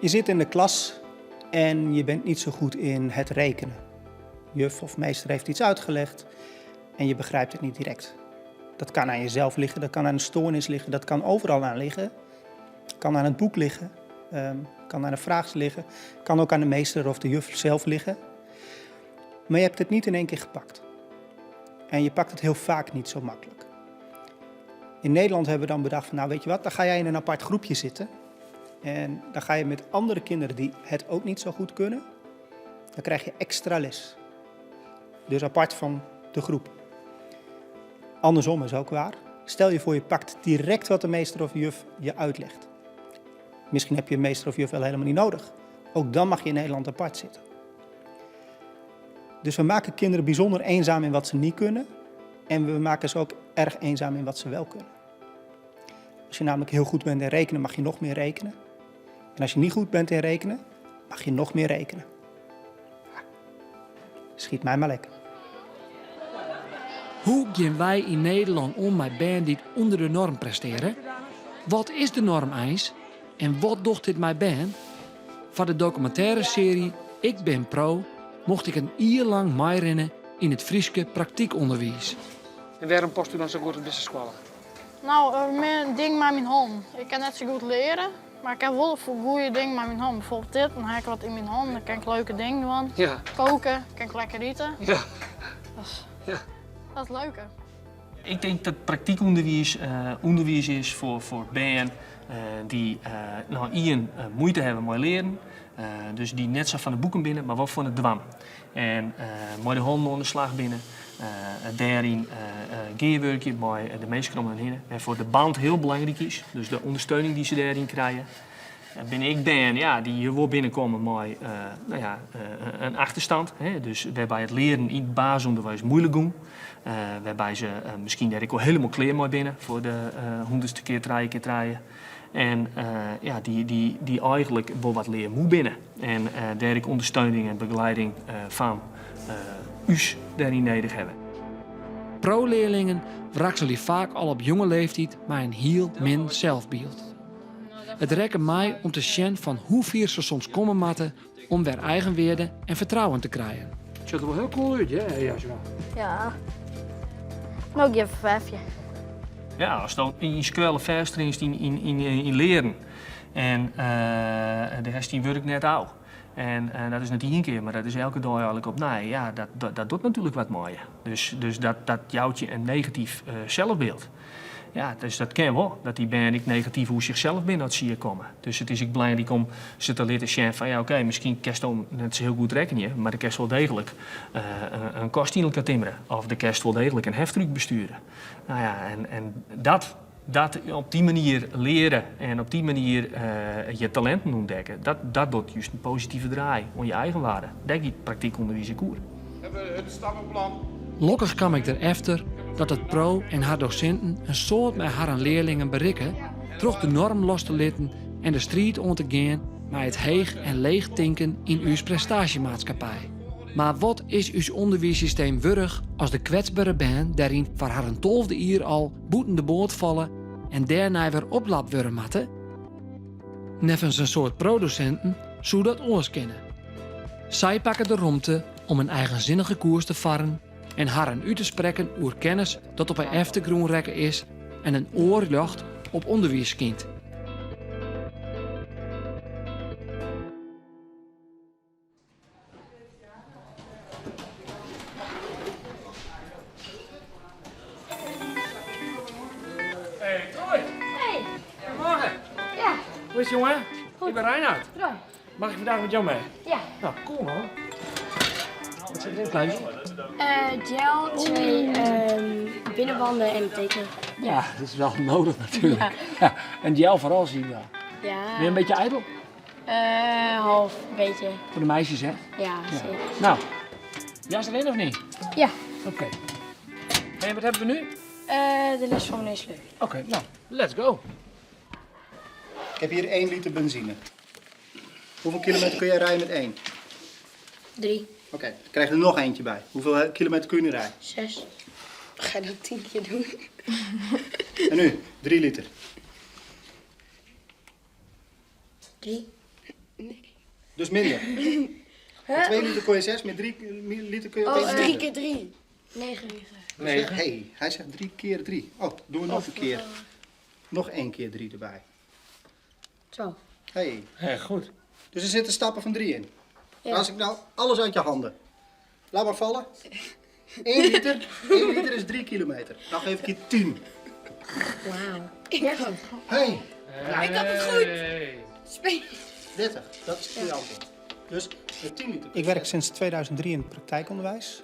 Je zit in de klas en je bent niet zo goed in het rekenen. Juf of meester heeft iets uitgelegd en je begrijpt het niet direct. Dat kan aan jezelf liggen, dat kan aan een stoornis liggen, dat kan overal aan liggen. Kan aan het boek liggen, kan aan een vraag liggen, kan ook aan de meester of de juf zelf liggen. Maar je hebt het niet in één keer gepakt. En je pakt het heel vaak niet zo makkelijk. In Nederland hebben we dan bedacht van, nou weet je wat, dan ga jij in een apart groepje zitten. En dan ga je met andere kinderen die het ook niet zo goed kunnen, dan krijg je extra les. Dus apart van de groep. Andersom is ook waar. Stel je voor je pakt direct wat de meester of juf je uitlegt. Misschien heb je een meester of juf wel helemaal niet nodig. Ook dan mag je in Nederland apart zitten. Dus we maken kinderen bijzonder eenzaam in wat ze niet kunnen. En we maken ze ook erg eenzaam in wat ze wel kunnen. Als je namelijk heel goed bent in rekenen, mag je nog meer rekenen. En als je niet goed bent in rekenen, mag je nog meer rekenen. Schiet mij maar lekker. Hoe gaan wij in Nederland om met band die onder de norm presteren? Wat is de norm eens? En wat doet dit met band? Voor de documentaire serie Ik ben pro mocht ik een jaar lang meerennen in het Frieske praktiekonderwijs. En waarom past u dan zo goed op deze school? Nou, mijn ding met mijn hand. Ik kan net zo goed leren, maar ik heb wel voor goede dingen met mijn hand. Bijvoorbeeld dit, dan heb ik wat in mijn hand, dan kan ik leuke dingen doen. Ja. Koken, kan ik lekker eten. Ja. Dat is leuker. Ik denk dat praktiekonderwijs onderwijs is voor band die moeite hebben met leren. Dus die net zo van de boeken binnen, maar wel van het dwam. En met de handen onder de slag binnen. Daarin gearwerkje bij de meeskrommelen heen. En voor de band heel belangrijk is. Dus de ondersteuning die ze daarin krijgen. Ben ik ben, die hier wel binnenkomen met een achterstand. Hè? Dus waarbij het leren in het basisonderwijs moeilijk doen. Waarbij ze misschien daar ik wel helemaal klaar mee binnen voor de 100ste keer draaien. En die eigenlijk wel wat leren moet binnen. En daar ik ondersteuning en begeleiding van us daarin nodig hebben. Pro-leerlingen wrakselen vaak al op jonge leeftijd maar een heel min zelfbeeld. Het rekken mij om te zien van hoe ver ze soms komen matten om weer eigenwaarde en vertrouwen te krijgen. Het ziet er wel heel cool uit, hè, Jasra? Ja. Maar ook even vijfje. Ja, als je in je school verster is in leren. En de rest die werkt net oud. En dat is niet één keer, maar dat is elke dag eigenlijk op na. Ja, dat doet natuurlijk wat mooier. Dus dat jouwt je een negatief zelfbeeld. Ja, dus dat ken wel. Dat die ben ik negatief hoe zichzelf binnen zie je komen. Dus het is ik belangrijk om ze te leren zien van oké, misschien kerst dan net zo heel goed rekenen, maar de kerst wel degelijk een kostien kan timmeren. Of de kerst wel degelijk een heftruck besturen. Nou ja, en dat op die manier leren en op die manier je talenten ontdekken, dat doet juist een positieve draai om je eigen waarde. Dat giet praktiekonderwijs koer. Hebben we het stappenplan? Lokkig kwam ik erachter dat het pro en haar docenten een soort met haar leerlingen berikken, terug de norm los te laten en de strijd om te gaan met het heeg en leeg tinken in uw prestatiemaatschappij. Maar wat is uw onderwijssysteem wurg als de kwetsbare band daarin voor haar een 12e jaar al boeten de boot vallen en daarna weer oplap worden matten? Neffens een soort producenten zou dat oors kennen. Zij pakken de romte om een eigenzinnige koers te varen en haar een u te spreken oer kennis dat op een eftergroen rekken is en een oorlucht op onderwijskind. Hey, Troy! Hey. Goedemorgen! Ja. Hoe is het, jongen? Ik ben Reinhard. Ja. Mag ik vandaag met jou mee? Ja. Nou, cool man. Wat zit erin, kleintje? Gel, 2 binnenbanden en tekenen. Ja, dat is wel nodig natuurlijk. Ja. En gel vooral zien we wel. Ja. Ben je een beetje ijdel? Half, beetje. Voor de meisjes, hè? Ja, zeker. Nou, jas erin of niet? Ja. Oké. En wat hebben we nu? De les van meneer Sleur. Oké, nou, let's go. Ik heb hier 1 liter benzine. Hoeveel kilometer kun jij rijden met 1? 3, Oké, dan krijg je er nog eentje bij. Hoeveel kilometer kun je nu rijden? 6. Ga je dat 10 keer doen? En nu, 3 liter. 3. Dus minder. Met 2 liter kon je 6, met 3 liter kun je opeens 3 minder. keer 3. 9. Hey, hij zegt 3 keer 3. Oh, doen we nog een keer. Nog 1 keer 3 erbij. 12. Hey. Ja, goed. Dus er zitten stappen van 3 in. Ja. Als ik nou alles uit je handen. Laat maar vallen. 1 liter is 3 kilometer. Dan geef ik je 10. Wauw. Ja. Hey, Ik had het goed. Speel. 30. Dat is het goede antwoord. Dus met 10 liter. Ik werk sinds 2003 in het praktijkonderwijs.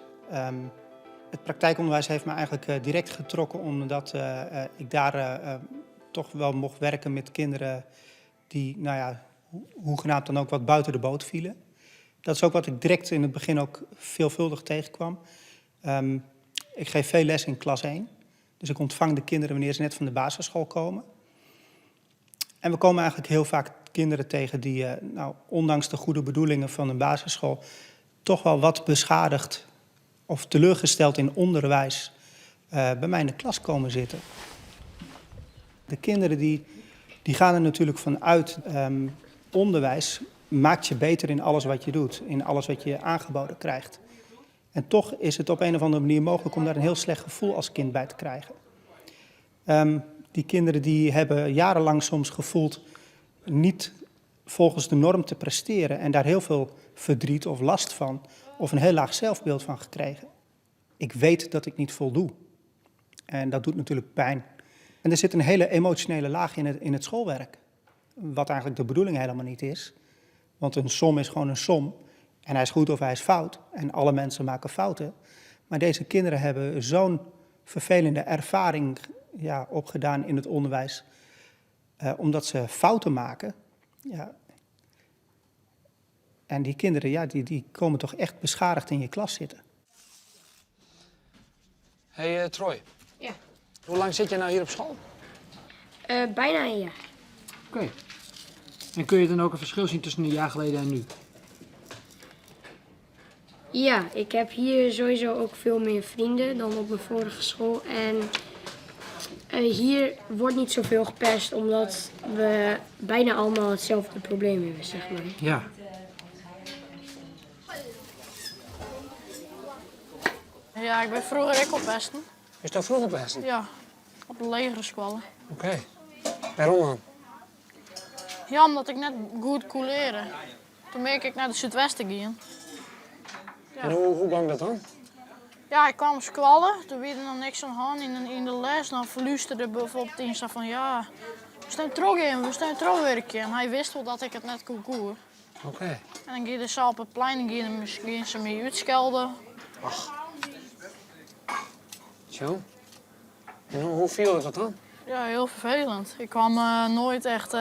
Het praktijkonderwijs heeft me eigenlijk direct getrokken omdat ik daar toch wel mocht werken met kinderen die, nou ja, hoegenaamd dan ook wat buiten de boot vielen. Dat is ook wat ik direct in het begin ook veelvuldig tegenkwam. Ik geef veel les in klas 1. Dus ik ontvang de kinderen wanneer ze net van de basisschool komen. En we komen eigenlijk heel vaak kinderen tegen die, nou, ondanks de goede bedoelingen van een basisschool, toch wel wat beschadigd of teleurgesteld in onderwijs bij mij in de klas komen zitten. De kinderen die gaan er natuurlijk vanuit, onderwijs maakt je beter in alles wat je doet, in alles wat je aangeboden krijgt. En toch is het op een of andere manier mogelijk om daar een heel slecht gevoel als kind bij te krijgen. Die kinderen die hebben jarenlang soms gevoeld niet volgens de norm te presteren en daar heel veel verdriet of last van of een heel laag zelfbeeld van gekregen. Ik weet dat ik niet voldoe. En dat doet natuurlijk pijn. En er zit een hele emotionele laag in het schoolwerk. Wat eigenlijk de bedoeling helemaal niet is. Want een som is gewoon een som. En hij is goed of hij is fout. En alle mensen maken fouten. Maar deze kinderen hebben zo'n vervelende ervaring opgedaan in het onderwijs. Omdat ze fouten maken. Ja. En die kinderen, die komen toch echt beschadigd in je klas zitten. Hey Troy. Ja. Hoe lang zit je nou hier op school? Bijna een jaar. Oké. En kun je dan ook een verschil zien tussen een jaar geleden en nu? Ja, ik heb hier sowieso ook veel meer vrienden dan op mijn vorige school. En hier wordt niet zoveel gepest omdat we bijna allemaal hetzelfde probleem hebben, zeg maar. Ja. Ja, ik ben vroeger ook op pesten. Is dat vroeger best? Ja, op de legerschool. Oké. Waarom dan? Ja, omdat ik net goed kon leren. Toen ben ik naar de Zuidwesten gegaan. Ja. En hoe kwam dat dan? Ja, ik kwam squallen. Toen werd er nog niks aan de hand in de les. Dan verluisterde bijvoorbeeld in van ja, we staan terugwerken. En hij wist wel dat ik het net kon doen. Oké. En dan ging ze op het plein en gingen ze me uitschelden. Zo. En hoe viel dat dan? Ja, heel vervelend. Ik kwam nooit echt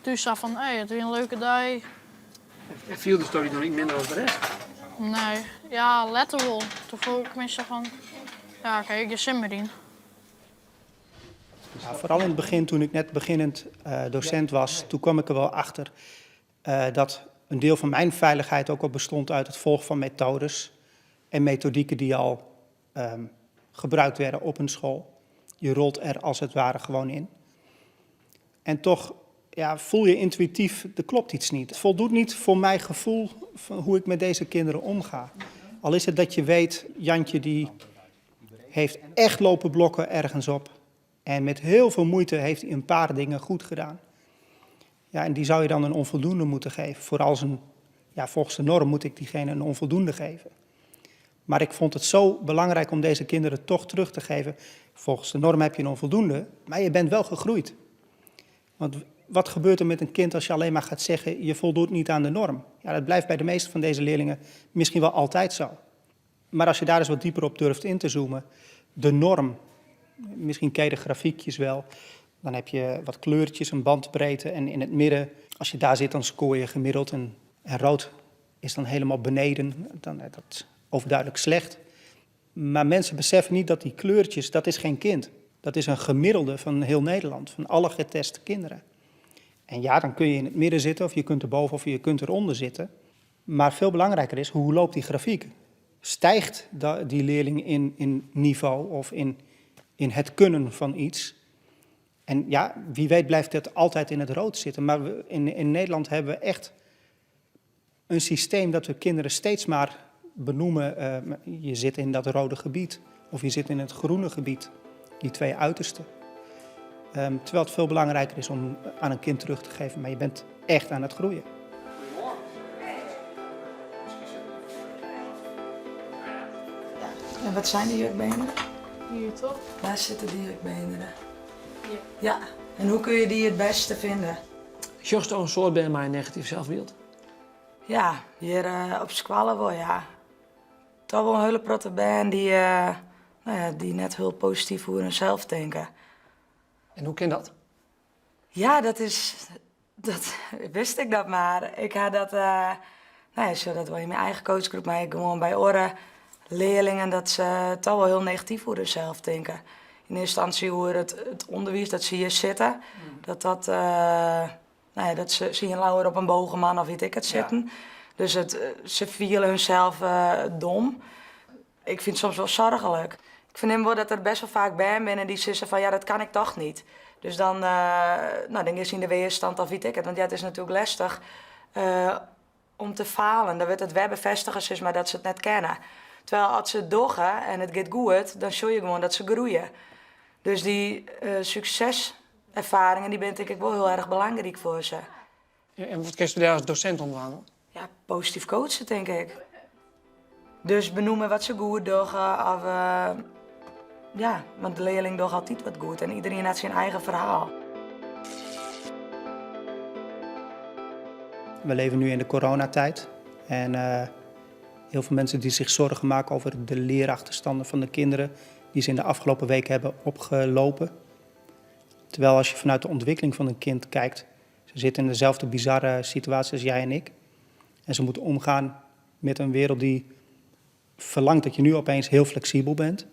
thuis af van, het is weer een leuke dag. En viel de story nog niet minder dan de rest? Nee, ja, letter wel. Toen voel ik me zo van, ja, kijk, je zin erin. Ja, vooral in het begin, toen ik net beginnend docent was, toen kwam ik er wel achter dat een deel van mijn veiligheid ook al bestond uit het volgen van methodes en methodieken die al gebruikt werden op een school. Je rolt er als het ware gewoon in. En toch voel je intuïtief, er klopt iets niet. Het voldoet niet voor mijn gevoel van hoe ik met deze kinderen omga. Al is het dat je weet, Jantje die heeft echt lopen blokken ergens op. En met heel veel moeite heeft hij een paar dingen goed gedaan. Ja, en die zou je dan een onvoldoende moeten geven. Volgens de norm moet ik diegene een onvoldoende geven. Maar ik vond het zo belangrijk om deze kinderen toch terug te geven. Volgens de norm heb je een onvoldoende, maar je bent wel gegroeid. Want wat gebeurt er met een kind als je alleen maar gaat zeggen, je voldoet niet aan de norm? Ja, dat blijft bij de meeste van deze leerlingen misschien wel altijd zo. Maar als je daar eens wat dieper op durft in te zoomen, de norm, misschien ken je de grafiekjes wel, dan heb je wat kleurtjes, een bandbreedte en in het midden, als je daar zit, dan scoor je gemiddeld en rood is dan helemaal beneden. Dat is overduidelijk slecht. Maar mensen beseffen niet dat die kleurtjes, dat is geen kind. Dat is een gemiddelde van heel Nederland, van alle geteste kinderen. En ja, dan kun je in het midden zitten of je kunt erboven of je kunt eronder zitten. Maar veel belangrijker is, hoe loopt die grafiek? Stijgt die leerling in niveau of in het kunnen van iets? En ja, wie weet blijft het altijd in het rood zitten. Maar in Nederland hebben we echt een systeem dat we kinderen steeds maar benoemen. Je zit in dat rode gebied of je zit in het groene gebied. Die twee uitersten. Terwijl het veel belangrijker is om aan een kind terug te geven. Maar je bent echt aan het groeien. En wat zijn de jukbeenderen? Hier toch? Waar zitten die jukbeenderen? Ja. En hoe kun je die het beste vinden? Zocht toch een soort ben met een negatief zelfbeeld? Ja, hier op Squallen wel, ja. Toch wel een hele protte band die net heel positief over hunzelf denken. En hoe kan dat? Ja, dat wist ik dat maar. Ik had dat, zodat wel in mijn eigen coachgroep, maar ik gewoon bij oren leerlingen dat ze toch wel heel negatief over hunzelf denken. In eerste instantie hoe het onderwijs dat ze hier zitten, dat ze zien lauwer op een bogenman of weet ik het zitten. Ja. Dus ze vielen hunzelf dom. Ik vind het soms wel zorgelijk. Ik vind hem wel dat er best wel vaak bij binnen die zeggen van ja, dat kan ik toch niet. Dus dan is hij in de weerstand of weet ik het. Want ja, het is natuurlijk lastig om te falen. Dan wordt het weer bevestigd, is maar dat ze het net kennen. Terwijl als ze het doggen en het gaat goed, dan zie je gewoon dat ze groeien. Dus die succeservaringen die ben ik wel heel erg belangrijk voor ze. Ja, en wat kun je daar als docent omwandelen? Ja, positief coachen, denk ik. Dus benoemen wat ze goed doen. Want de leerling doet altijd wat goed. En iedereen heeft zijn eigen verhaal. We leven nu in de coronatijd. En heel veel mensen die zich zorgen maken over de leerachterstanden van de kinderen die ze in de afgelopen weken hebben opgelopen. Terwijl als je vanuit de ontwikkeling van een kind kijkt, ze zitten in dezelfde bizarre situatie als jij en ik. En ze moeten omgaan met een wereld die verlangt dat je nu opeens heel flexibel bent.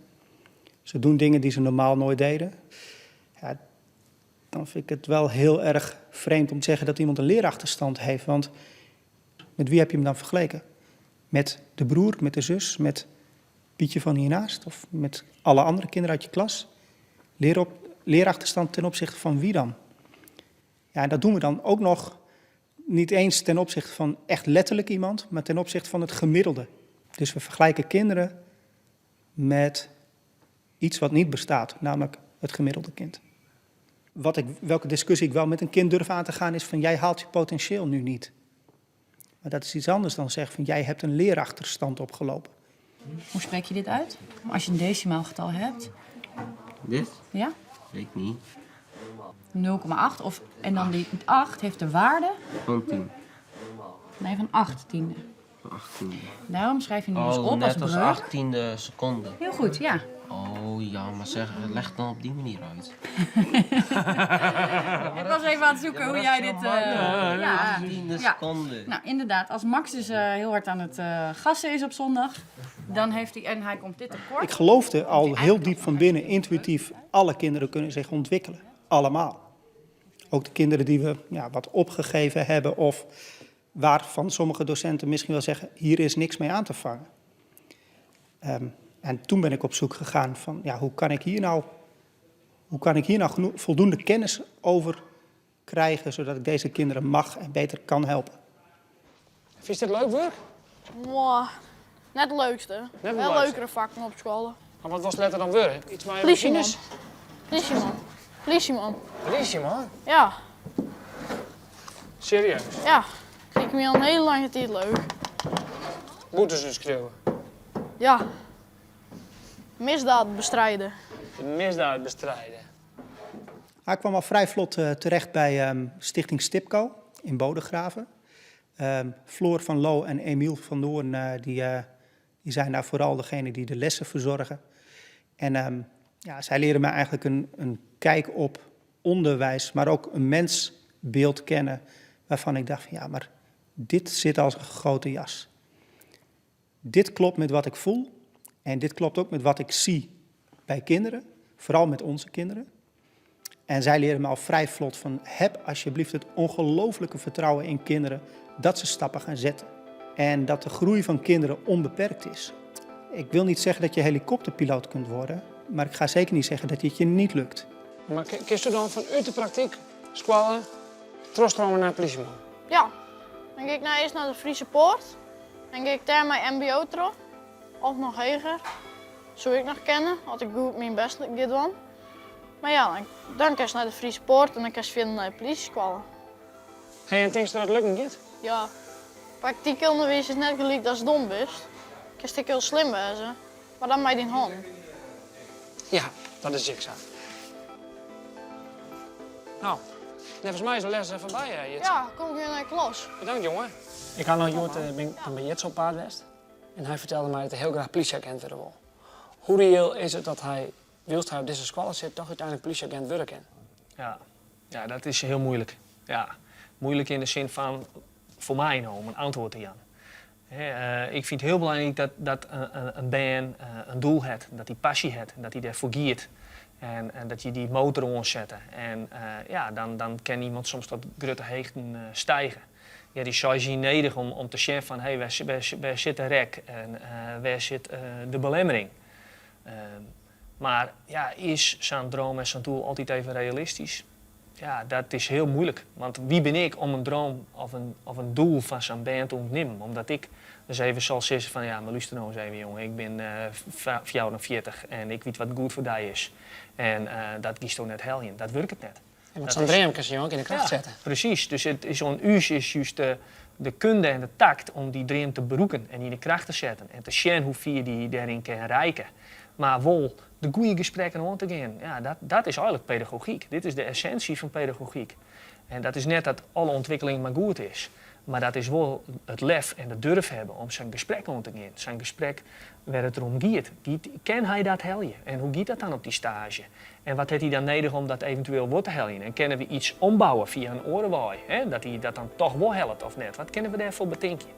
Ze doen dingen die ze normaal nooit deden. Ja, dan vind ik het wel heel erg vreemd om te zeggen dat iemand een leerachterstand heeft. Want met wie heb je hem dan vergeleken? Met de broer, met de zus, met Pietje van hiernaast? Of met alle andere kinderen uit je klas? Leerachterstand ten opzichte van wie dan? Ja, en dat doen we dan ook nog niet eens ten opzichte van echt letterlijk iemand, maar ten opzichte van het gemiddelde. Dus we vergelijken kinderen met iets wat niet bestaat, namelijk het gemiddelde kind. Welke discussie ik wel met een kind durf aan te gaan is van jij haalt je potentieel nu niet. Maar dat is iets anders dan zeggen van jij hebt een leerachterstand opgelopen. Hoe spreek je dit uit? Als je een decimaal getal hebt. Dit? Ja? Weet ik niet. 0,8 en dan die 8 heeft de waarde? Van 10. Nee, van 18e. Van 18e. Daarom schrijf je nu dus op als net breuk. als 18e seconde. Heel goed, ja. Oh ja, maar zeg, leg het dan op die manier uit. Ik was even aan het zoeken hoe jij dit... 18e seconde. Nou, inderdaad. Als Max dus heel hard aan het gassen is op zondag, dan heeft hij... En hij komt dit tekort. Ik geloofde al heel diep van binnen, intuïtief, alle kinderen kunnen zich ontwikkelen. Allemaal. Ook de kinderen die we wat opgegeven hebben of waarvan sommige docenten misschien wel zeggen, hier is niks mee aan te vangen. En toen ben ik op zoek gegaan van, hoe kan ik hier nou voldoende kennis over krijgen, zodat ik deze kinderen mag en beter kan helpen. Vind je dit leuk werk? Mwah, net het leukste. Net Wel leukste. leukere vakken op school. Maar wat was letter dan werk? Iets met Politieman. machines? Politieman. Politieman. Politieman? Ja, Serieus? ja. Ik me al een hele lange tijd leuk. Boetes dus schreeuwen. Ja. Misdaad bestrijden. De misdaad bestrijden. Hij kwam al vrij vlot terecht bij Stichting Stipco in Bodegraven. Floor van Loo en Emiel van Doorn die zijn daar vooral degene die de lessen verzorgen. En zij leren mij eigenlijk een kijk op onderwijs, maar ook een mensbeeld kennen waarvan ik dacht van maar dit zit als een gegoten jas. Dit klopt met wat ik voel en dit klopt ook met wat ik zie bij kinderen, vooral met onze kinderen. En zij leren me al vrij vlot van heb alsjeblieft het ongelooflijke vertrouwen in kinderen dat ze stappen gaan zetten. En dat de groei van kinderen onbeperkt is. Ik wil niet zeggen dat je helikopterpiloot kunt worden, maar ik ga zeker niet zeggen dat het je niet lukt. Maar kiest u dan vanuit de praktijk, squallen, terugstromen naar het politieman? Ja. Dan ga ik eerst naar de Friese Poort. Dan ga ik daar mijn mbo terug. Of nog hoger. Zou ik nog kennen, had ik goed mijn best gedaan. Maar ja, dan kan je naar de Friese Poort en dan kan je verder naar de politieschool. Hey, en denk je dat het lukken gaat? Ja, praktiekonderwijs is net gelijk als je dom bent. Ik is heel slim wezen, maar dan met die hand. Ja, dat is ik zo. Nou, volgens mij is de les voorbij, Jits. Ja, kom weer naar de klas. Bedankt, jongen. Ik had nog iemand bij Jits op paard geweest. En hij vertelde mij dat hij heel graag politieagent wilde worden. Hoe reëel is het dat hij, wilst hij op deze school zit, toch uiteindelijk politieagent willen kennen? Ja, dat is heel moeilijk. Ja, moeilijk in de zin van, voor mij nou, om een antwoord te geven. Ik vind het heel belangrijk dat een band een doel heeft, dat hij passie heeft, dat hij ervoor giert. En dat je die motor onzet. En dan kan iemand soms tot grote heegten stijgen. Ja, die zou je nodig om te zien van, hey, waar zit de rek en waar zit de belemmering. Maar ja, is zo'n droom en zo'n doel altijd even realistisch? Ja, dat is heel moeilijk. Want wie ben ik om een droom of een doel van zo'n band te ontnemen? Omdat ik dus even zal zeggen van, ja, maar luister nou eens even, jongen. Ik ben 44 en ik weet wat goed voor die is. En dat kiest toch net heljen. Dat werkt het net. En met zo'n droom kan je ook in de kracht zetten. Precies. Dus het is zo'n us is juist de kunde en de tact om die droom te beroeken en in de kracht te zetten. En te zien hoe je die daarin kan reiken. Maar wel de goede gesprekken om te gaan. Ja, dat is eigenlijk pedagogiek. Dit is de essentie van pedagogiek. En dat is net dat alle ontwikkeling maar goed is. Maar dat is wel het lef en de durf hebben om zijn gesprek om te gaan. Zijn gesprek waar het erom gaat. Kan hij dat heljen? En hoe gaat dat dan op die stage? En wat heeft hij dan nodig om dat eventueel wat te heljen? En kunnen we iets ombouwen via een orenwaai? Dat hij dat dan toch wel helpt of net? Wat kunnen we daarvoor bedenken?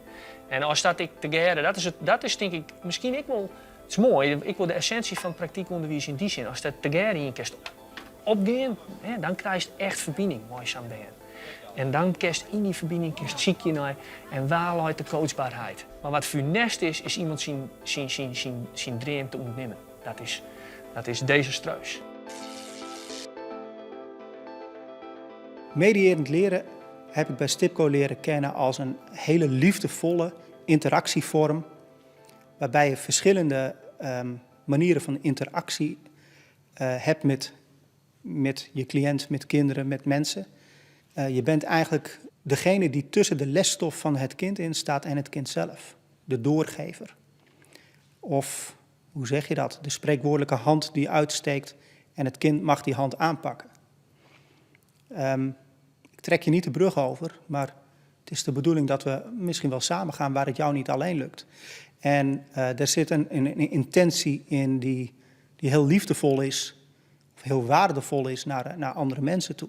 En als dat ik te geren, dat is denk ik misschien ik wel... Het is mooi, ik wil de essentie van praktiekonderwijs in die zin. Als dat te geren in kerst opgaan, dan krijg je echt verbinding met zo'n band. En dan kerst in die verbinding ziek je naar en waar ligt de coachbaarheid. Maar wat funest is iemand zijn droom te ontnemen. Dat is desastreus. Mediërend leren heb ik bij Stipco leren kennen als een hele liefdevolle interactievorm, waarbij je verschillende manieren van interactie hebt met je cliënt, met kinderen, met mensen. Je bent eigenlijk degene die tussen de lesstof van het kind in staat en het kind zelf. De doorgever. Of, hoe zeg je dat? De spreekwoordelijke hand die uitsteekt en het kind mag die hand aanpakken. Ik trek je niet de brug over, maar het is de bedoeling dat we misschien wel samen gaan waar het jou niet alleen lukt. En er zit een intentie in die heel liefdevol is, of heel waardevol is naar andere mensen toe.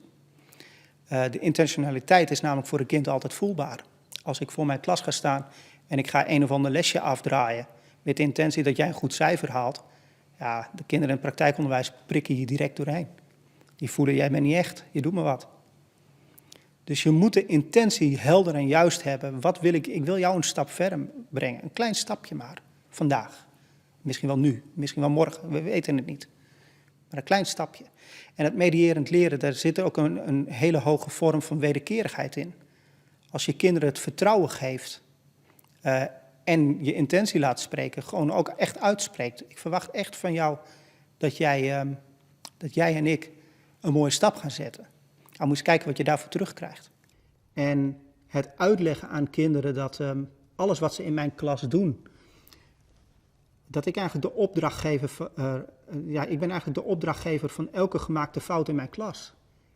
De intentionaliteit is namelijk voor een kind altijd voelbaar. Als ik voor mijn klas ga staan en ik ga een of ander lesje afdraaien met de intentie dat jij een goed cijfer haalt, ja, de kinderen in het praktijkonderwijs prikken je direct doorheen. Die voelen, jij bent niet echt, je doet maar wat. Dus je moet de intentie helder en juist hebben. Wat wil ik? Ik wil jou een stap verder brengen. Een klein stapje maar, vandaag. Misschien wel nu, misschien wel morgen, we weten het niet. Maar een klein stapje. En het mediërend leren, daar zit ook een hele hoge vorm van wederkerigheid in. Als je kinderen het vertrouwen geeft en je intentie laat spreken, gewoon ook echt uitspreekt. Ik verwacht echt van jou dat jij en ik een mooie stap gaan zetten. Nou, moet je kijken wat je daarvoor terugkrijgt. En het uitleggen aan kinderen dat alles wat ze in mijn klas doen, dat ik eigenlijk de opdrachtgever, ik ben eigenlijk de opdrachtgever van elke gemaakte fout in mijn klas.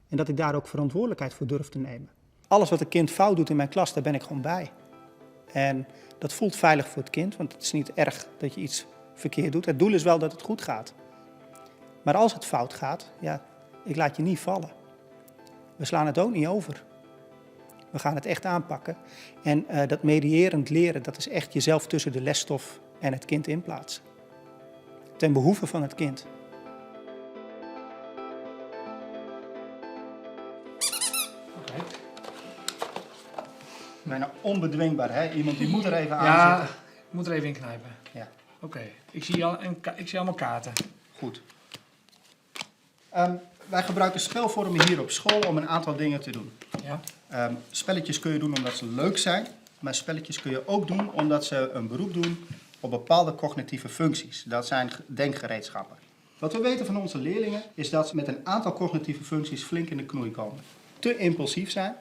En dat ik daar ook verantwoordelijkheid voor durf te nemen. Alles wat een kind fout doet in mijn klas, daar ben ik gewoon bij. En dat voelt veilig voor het kind, want het is niet erg dat je iets verkeerd doet. Het doel is wel dat het goed gaat. Maar als het fout gaat, ja, ik laat je niet vallen. We slaan het ook niet over. We gaan het echt aanpakken. En dat mediërend leren, dat is echt jezelf tussen de lesstof en het kind inplaatsen. Ten behoeve van het kind. Okay. Bijna onbedwingbaar, hè? Iemand die moet er even aan Ja, zitten. ik moet er even in knijpen. Ja. Oké, ik zie allemaal kaarten. Goed. Wij gebruiken spelvormen hier op school om een aantal dingen te doen. Ja. Spelletjes kun je doen omdat ze leuk zijn, maar spelletjes kun je ook doen omdat ze een beroep doen op bepaalde cognitieve functies. Dat zijn denkgereedschappen. Wat we weten van onze leerlingen is dat ze met een aantal cognitieve functies flink in de knoei komen. Te impulsief zijn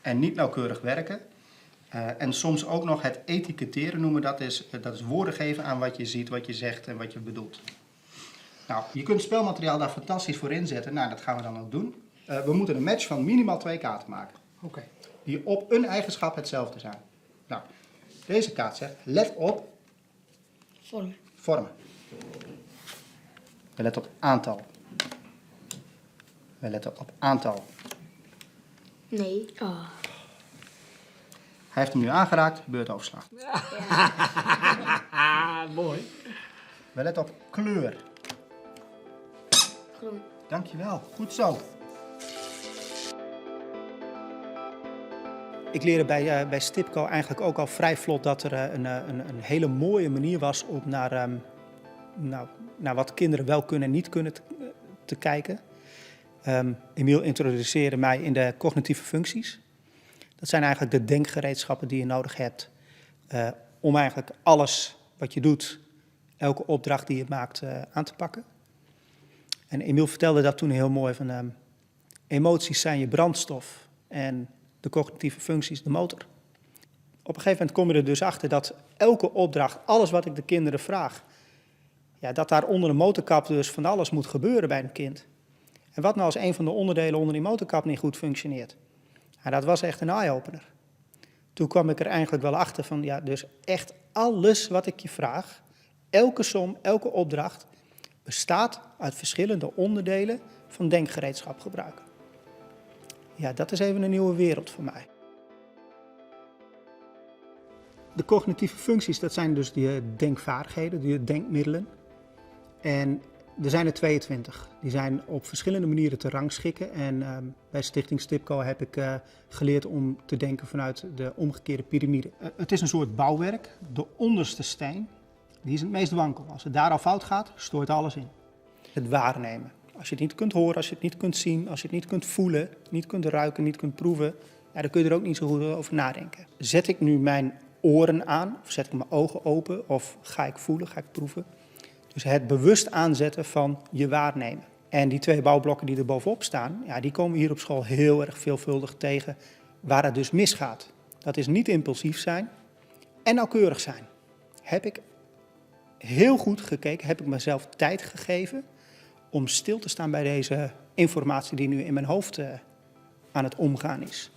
en niet nauwkeurig werken. En soms ook nog het etiketteren noemen, dat is woorden geven aan wat je ziet, wat je zegt en wat je bedoelt. Nou, je kunt spelmateriaal daar fantastisch voor inzetten. Nou, dat gaan we dan ook doen. We moeten een match van minimaal 2 kaarten maken. Oké. Die op een eigenschap hetzelfde zijn. Nou, deze kaart zegt, let op vormen. We letten op aantal. We letten op aantal. Nee. Oh. Hij heeft hem nu aangeraakt, beurtoverslag. Mooi. We letten op kleur. Groen. Dankjewel, goed zo. Ik leerde bij Stipco eigenlijk ook al vrij vlot dat er een hele mooie manier was om naar wat kinderen wel kunnen en niet kunnen te kijken. Emiel introduceerde mij in de cognitieve functies. Dat zijn eigenlijk de denkgereedschappen die je nodig hebt om eigenlijk alles wat je doet, elke opdracht die je maakt, aan te pakken. En Emiel vertelde dat toen heel mooi van emoties zijn je brandstof en de cognitieve functies de motor. Op een gegeven moment kom je er dus achter dat elke opdracht, alles wat ik de kinderen vraag, ja, dat daar onder de motorkap dus van alles moet gebeuren bij een kind. En wat nou als een van de onderdelen onder die motorkap niet goed functioneert? Ja, dat was echt een eye-opener. Toen kwam ik er eigenlijk wel achter van, ja, dus echt alles wat ik je vraag, elke som, elke opdracht, bestaat uit verschillende onderdelen van denkgereedschap gebruiken. Ja, dat is even een nieuwe wereld voor mij. De cognitieve functies, dat zijn dus die denkvaardigheden, die denkmiddelen. En er zijn er 22. Die zijn op verschillende manieren te rangschikken. En bij Stichting Stipco heb ik geleerd om te denken vanuit de omgekeerde piramide. Het is een soort bouwwerk. De onderste steen, die is het meest wankel. Als het daar al fout gaat, stoort alles in. Het waarnemen. Als je het niet kunt horen, als je het niet kunt zien, als je het niet kunt voelen, niet kunt ruiken, niet kunt proeven, ja, dan kun je er ook niet zo goed over nadenken. Zet ik nu mijn oren aan, of zet ik mijn ogen open, of ga ik voelen, ga ik proeven? Dus het bewust aanzetten van je waarnemen. En die 2 bouwblokken die er bovenop staan, ja, die komen we hier op school heel erg veelvuldig tegen, waar het dus misgaat. Dat is niet impulsief zijn en nauwkeurig zijn. Heb ik heel goed gekeken, heb ik mezelf tijd gegeven om stil te staan bij deze informatie die nu in mijn hoofd aan het omgaan is.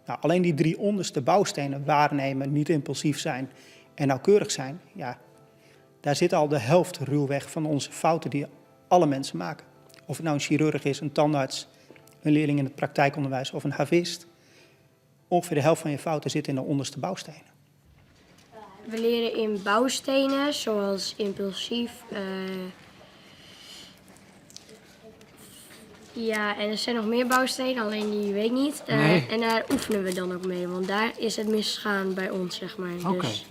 Nou, alleen die 3 onderste bouwstenen, waarnemen, niet impulsief zijn en nauwkeurig zijn, ja, daar zit al de helft ruwweg van onze fouten die alle mensen maken. Of het nou een chirurg is, een tandarts, een leerling in het praktijkonderwijs of een havist. Ongeveer de helft van je fouten zit in de onderste bouwstenen. We leren in bouwstenen, zoals impulsief. Ja, en er zijn nog meer bouwstenen, alleen die weet ik niet. Nee. En daar oefenen we dan ook mee, want daar is het misgegaan bij ons, zeg maar. Oké. Dus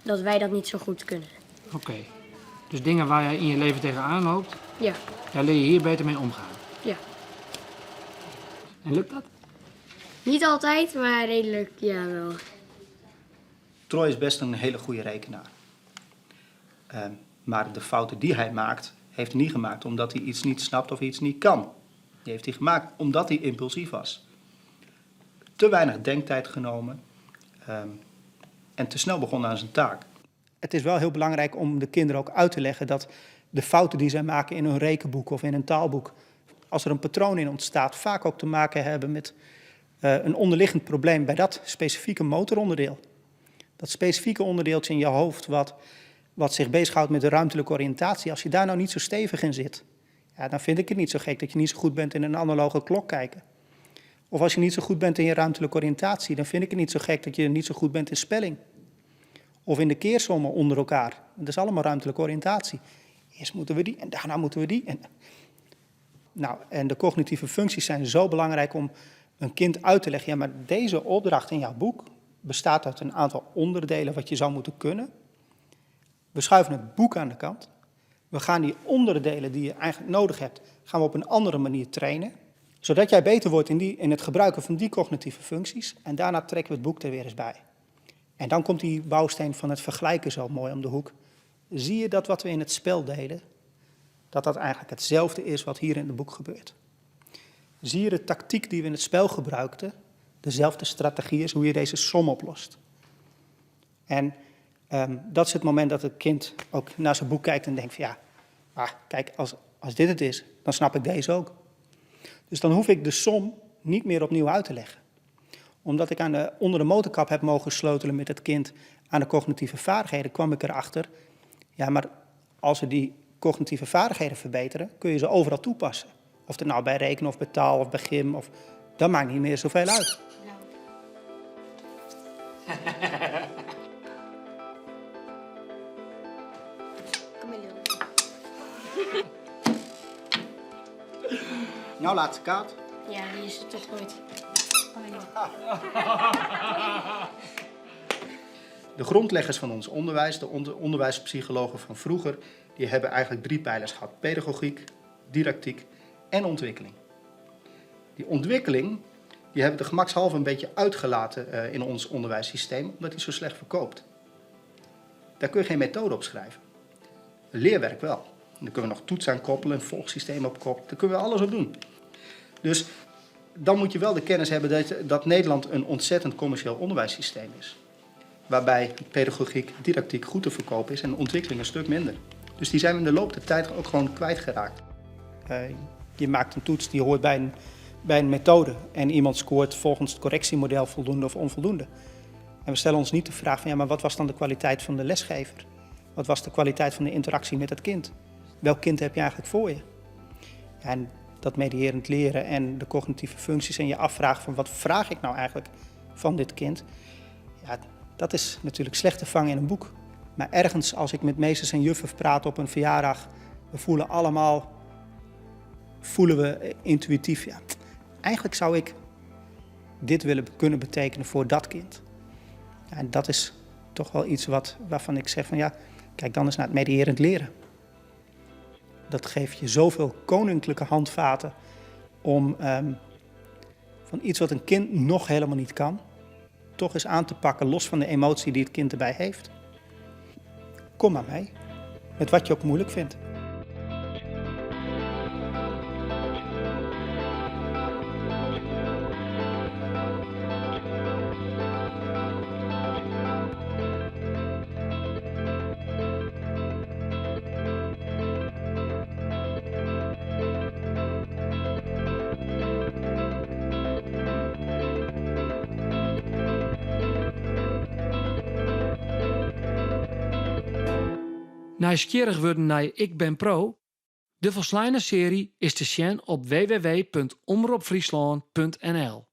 dat wij dat niet zo goed kunnen. Oké. Dus dingen waar jij in je leven tegenaan loopt, Ja, daar leer je hier beter mee omgaan. ja. En lukt dat? Niet altijd, maar redelijk, ja wel. Troy is best een hele goede rekenaar. Maar de fouten die hij maakt, heeft hij niet gemaakt omdat hij iets niet snapt of iets niet kan. Die heeft hij gemaakt omdat hij impulsief was. Te weinig denktijd genomen en te snel begonnen aan zijn taak. Het is wel heel belangrijk om de kinderen ook uit te leggen dat de fouten die zij maken in hun rekenboek of in een taalboek, als er een patroon in ontstaat, vaak ook te maken hebben met een onderliggend probleem bij dat specifieke motoronderdeel. Dat specifieke onderdeeltje in je hoofd wat zich bezighoudt met de ruimtelijke oriëntatie. Als je daar nou niet zo stevig in zit, ja, dan vind ik het niet zo gek dat je niet zo goed bent in een analoge klok kijken. Of als je niet zo goed bent in je ruimtelijke oriëntatie, dan vind ik het niet zo gek dat je niet zo goed bent in spelling. Of in de keersommen onder elkaar. Dat is allemaal ruimtelijke oriëntatie. Eerst moeten we die en daarna moeten we die. En de cognitieve functies zijn zo belangrijk om een kind uit te leggen. Ja, maar deze opdracht in jouw boek bestaat uit een aantal onderdelen wat je zou moeten kunnen. We schuiven het boek aan de kant. We gaan die onderdelen die je eigenlijk nodig hebt, gaan we op een andere manier trainen. Zodat jij beter wordt in het gebruiken van die cognitieve functies. En daarna trekken we het boek er weer eens bij. En dan komt die bouwsteen van het vergelijken zo mooi om de hoek. Zie je dat wat we in het spel deden, dat dat eigenlijk hetzelfde is wat hier in het boek gebeurt. Zie je de tactiek die we in het spel gebruikten, dezelfde strategie is hoe je deze som oplost. En dat is het moment dat het kind ook naar zijn boek kijkt en denkt van ja, kijk, als dit het is, dan snap ik deze ook. Dus dan hoef ik de som niet meer opnieuw uit te leggen. Omdat ik onder de motorkap heb mogen sleutelen met het kind aan de cognitieve vaardigheden, kwam ik erachter, ja, maar als we die cognitieve vaardigheden verbeteren, kun je ze overal toepassen. Of het nou bij rekenen of bij taal of bij gym, dat maakt niet meer zoveel uit. Nou, laatste kaart. Ja, die is er toch nooit. De grondleggers van ons onderwijs, de onderwijspsychologen van vroeger, die hebben eigenlijk 3 pijlers gehad. Pedagogiek, didactiek en ontwikkeling. Die ontwikkeling, die hebben we de gemakshalve een beetje uitgelaten in ons onderwijssysteem, omdat die zo slecht verkoopt. Daar kun je geen methode op schrijven. Leerwerk wel. Daar kunnen we nog toetsen aan koppelen, een volgsysteem op koppelen. Daar kunnen we alles op doen. Dus dan moet je wel de kennis hebben dat Nederland een ontzettend commercieel onderwijssysteem is. Waarbij pedagogiek, didactiek goed te verkopen is en ontwikkeling een stuk minder. Dus die zijn we in de loop der tijd ook gewoon kwijtgeraakt. Je maakt een toets die hoort bij een methode en iemand scoort volgens het correctiemodel voldoende of onvoldoende. En we stellen ons niet de vraag van ja, maar wat was dan de kwaliteit van de lesgever? Wat was de kwaliteit van de interactie met het kind? Welk kind heb je eigenlijk voor je? Ja, en dat mediërend leren en de cognitieve functies en je afvragen van wat vraag ik nou eigenlijk van dit kind? Ja, dat is natuurlijk slecht te vangen in een boek. Maar ergens als ik met meesters en juffen praat op een verjaardag, we voelen we intuïtief, ja, eigenlijk zou ik dit kunnen betekenen voor dat kind. Ja, en dat is toch wel iets waarvan ik zeg van ja, kijk dan eens naar het mediërend leren. Dat geeft je zoveel koninklijke handvaten om van iets wat een kind nog helemaal niet kan, toch eens aan te pakken, los van de emotie die het kind erbij heeft. Kom maar mee, met wat je ook moeilijk vindt. Nieuwsgierig worden naar Ik Ben Pro? De volslijne serie is te zien op www.omroepfriesland.nl.